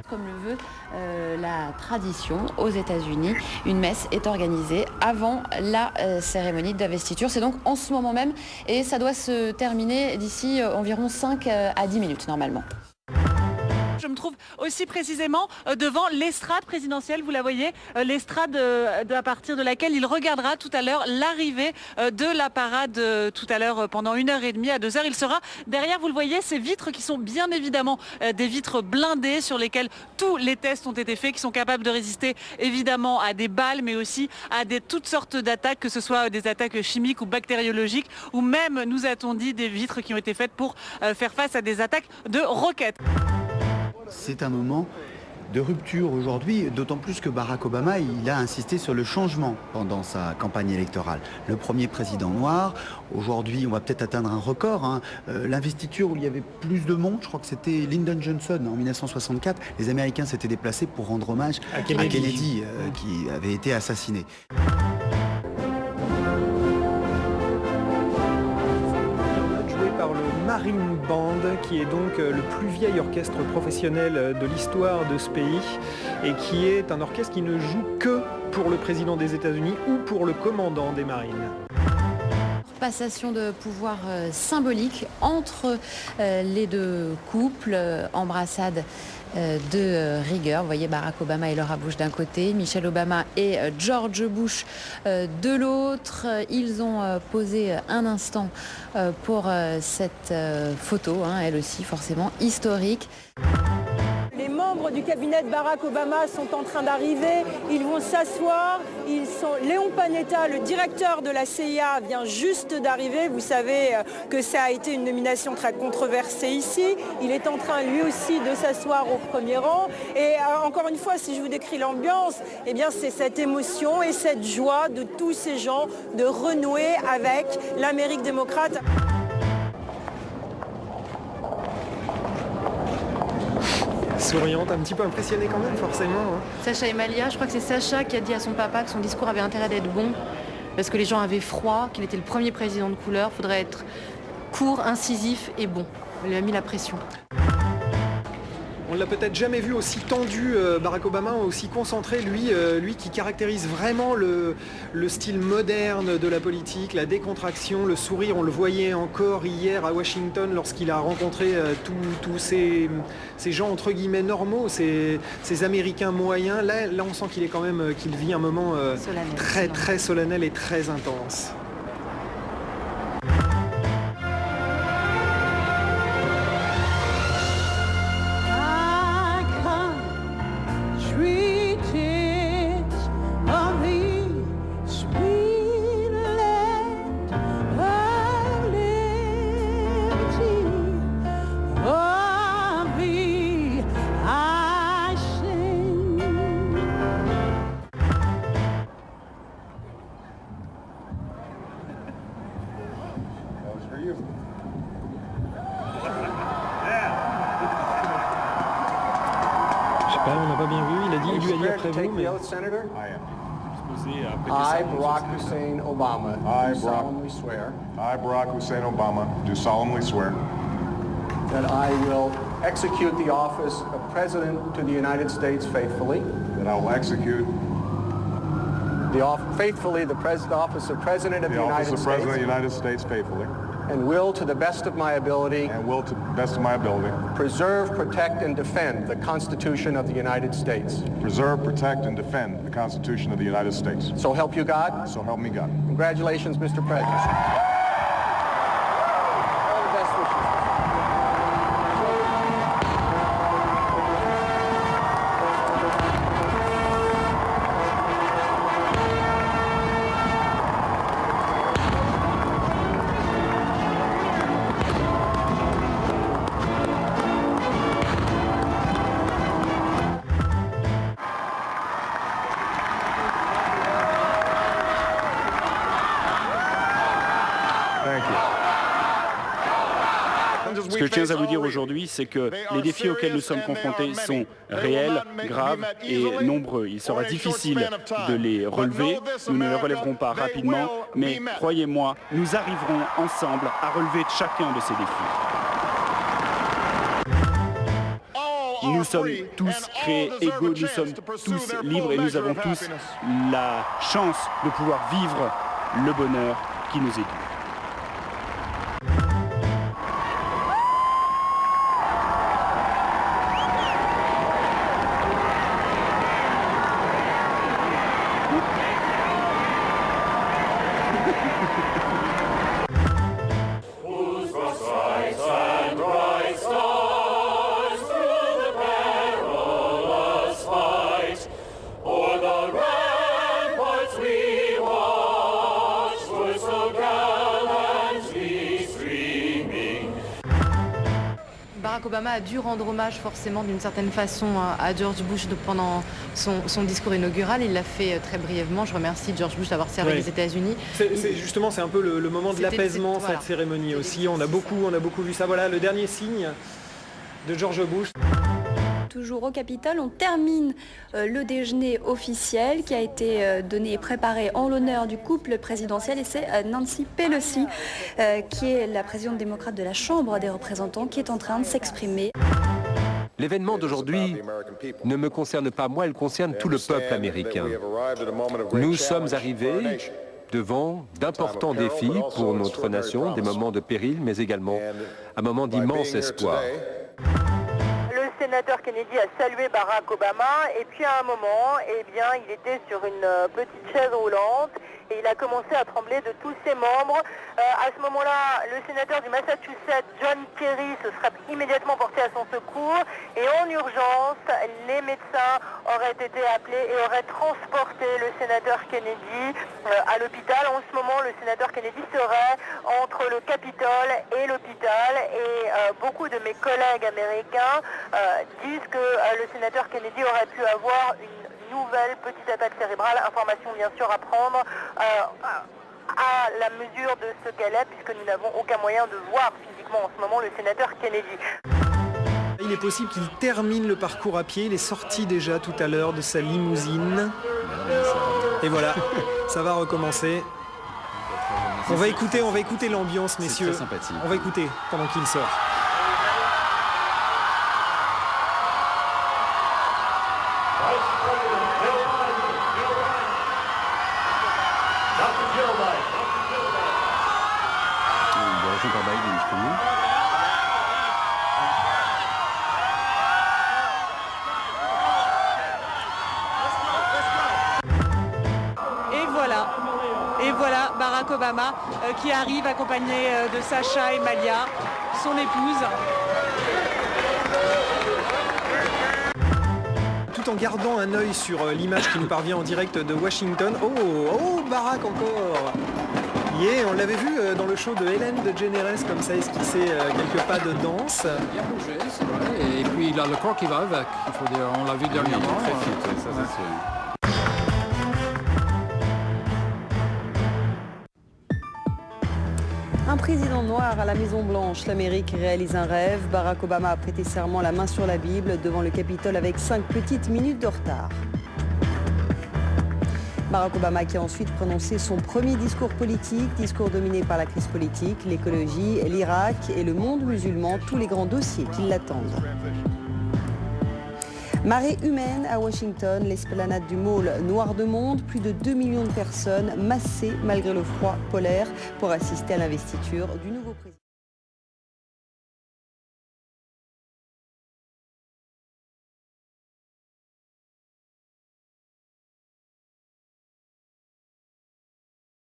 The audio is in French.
Comme le veut la tradition aux États-Unis, une messe est organisée avant la cérémonie d'investiture. C'est donc en ce moment même et ça doit se terminer d'ici environ 5 à 10 minutes normalement. Je me trouve aussi précisément devant l'estrade présidentielle, vous la voyez, l'estrade à partir de laquelle il regardera tout à l'heure l'arrivée de la parade tout à l'heure pendant 1h30 à 2h. Il sera derrière, vous le voyez, ces vitres qui sont bien évidemment des vitres blindées sur lesquelles tous les tests ont été faits, qui sont capables de résister évidemment à des balles, mais aussi à toutes sortes d'attaques, que ce soit des attaques chimiques ou bactériologiques, ou même, nous a-t-on dit, des vitres qui ont été faites pour faire face à des attaques de roquettes. C'est un moment de rupture aujourd'hui, d'autant plus que Barack Obama, il a insisté sur le changement pendant sa campagne électorale. Le premier président noir, aujourd'hui on va peut-être atteindre un record, l'investiture où il y avait plus de monde, je crois que c'était Lyndon Johnson en 1964, les Américains s'étaient déplacés pour rendre hommage à Kennedy qui avait été assassiné. Par le Marine Band, qui est donc le plus vieil orchestre professionnel de l'histoire de ce pays et qui est un orchestre qui ne joue que pour le président des États-Unis ou pour le commandant des marines. Passation de pouvoir symbolique entre les deux couples, embrassade de rigueur. Vous voyez Barack Obama et Laura Bush d'un côté, Michelle Obama et George Bush de l'autre. Ils ont posé un instant pour cette photo, elle aussi forcément historique. Les membres du cabinet de Barack Obama sont en train d'arriver, ils vont s'asseoir. Léon Panetta, le directeur de la CIA, vient juste d'arriver. Vous savez que ça a été une nomination très controversée ici. Il est en train lui aussi de s'asseoir au premier rang. Et encore une fois, si je vous décris l'ambiance, eh bien c'est cette émotion et cette joie de tous ces gens de renouer avec l'Amérique démocrate. Souriante, un petit peu impressionnée quand même, forcément. Sacha et Malia, je crois que c'est Sacha qui a dit à son papa que son discours avait intérêt d'être bon, parce que les gens avaient froid, qu'il était le premier président de couleur, il faudrait être court, incisif et bon. Il lui a mis la pression. On l'a peut-être jamais vu aussi tendu, Barack Obama, aussi concentré, lui qui caractérise vraiment le style moderne de la politique, la décontraction, le sourire. On le voyait encore hier à Washington lorsqu'il a rencontré tous ces gens entre guillemets normaux, ces Américains moyens. Là on sent qu'il est quand même qu'il vit un moment très solennel et très intense. On n'a pas bien vu, il a dit, il lui a dit après vous, mais... I, Barack Hussein Obama, do solemnly swear. I, Barack Hussein Obama, do solemnly swear. That I will execute the office of President to the United States faithfully. That I will execute faithfully the office of President of the United States. The office of President of the United States faithfully. And will, to the best of my ability, preserve, protect, and defend the Constitution of the United States. Preserve, protect, and defend the Constitution of the United States. So help you God. So help me God. Congratulations, Mr. President. Ce que je tiens à vous dire aujourd'hui, c'est que les défis auxquels nous sommes confrontés sont réels, graves et nombreux. Il sera difficile de les relever. Nous ne les relèverons pas rapidement, mais croyez-moi, nous arriverons ensemble à relever chacun de ces défis. Nous sommes tous créés égaux, nous sommes tous libres et nous avons tous la chance de pouvoir vivre le bonheur qui nous est dû. Barack Obama a dû rendre hommage forcément d'une certaine façon à George Bush pendant son discours inaugural. Il l'a fait très brièvement. Je remercie George Bush d'avoir servi les États-Unis. C'est un peu le moment de l'apaisement, cette cérémonie aussi. On a beaucoup vu ça. Voilà le dernier signe de George Bush. Toujours au Capitole, on termine le déjeuner officiel qui a été donné et préparé en l'honneur du couple présidentiel, et c'est Nancy Pelosi qui est la présidente démocrate de la Chambre des représentants qui est en train de s'exprimer. L'événement d'aujourd'hui ne me concerne pas moi, il concerne tout le peuple américain. Nous sommes arrivés devant d'importants défis pour notre nation, des moments de péril, mais également un moment d'immense espoir. Le sénateur Kennedy a salué Barack Obama et puis à un moment, il était sur une petite chaise roulante et il a commencé à trembler de tous ses membres. À ce moment-là, le sénateur du Massachusetts, John Kerry, se serait immédiatement porté à son secours et en urgence, les médecins auraient été appelés et auraient transporté le sénateur Kennedy à l'hôpital. En ce moment, le sénateur Kennedy serait entre le Capitole et l'hôpital et beaucoup de mes collègues américains disent que le sénateur Kennedy aurait pu avoir une nouvelle petite attaque cérébrale. Information bien sûr à prendre à la mesure de ce qu'elle est, puisque nous n'avons aucun moyen de voir physiquement en ce moment le sénateur Kennedy. Il est possible qu'il termine le parcours à pied. Il est sorti déjà tout à l'heure de sa limousine. Et voilà, ça va recommencer. On va écouter l'ambiance, messieurs. C'est très sympathique. On va écouter pendant qu'il sort. Et voilà Barack Obama qui arrive accompagné de Sacha et Malia, son épouse. Tout en gardant un œil sur l'image qui nous parvient en direct de Washington. Oh, Barack encore. On l'avait vu dans le show de Hélène DeGeneres comme ça esquisser quelques pas de danse. Bien bougé, c'est vrai. Et puis il a le corps qui va avec. Il faut dire, on l'a vu dernièrement. Très fit, ça c'est sûr. Un président noir à la Maison-Blanche, l'Amérique réalise un rêve. Barack Obama a prêté serment la main sur la Bible devant le Capitole avec 5 petites minutes de retard. Barack Obama qui a ensuite prononcé son premier discours politique, discours dominé par la crise politique, l'écologie, l'Irak et le monde musulman, tous les grands dossiers qui l'attendent. Marée humaine à Washington, l'esplanade du Mall Noir de Monde, plus de 2 millions de personnes massées malgré le froid polaire pour assister à l'investiture du nouveau président.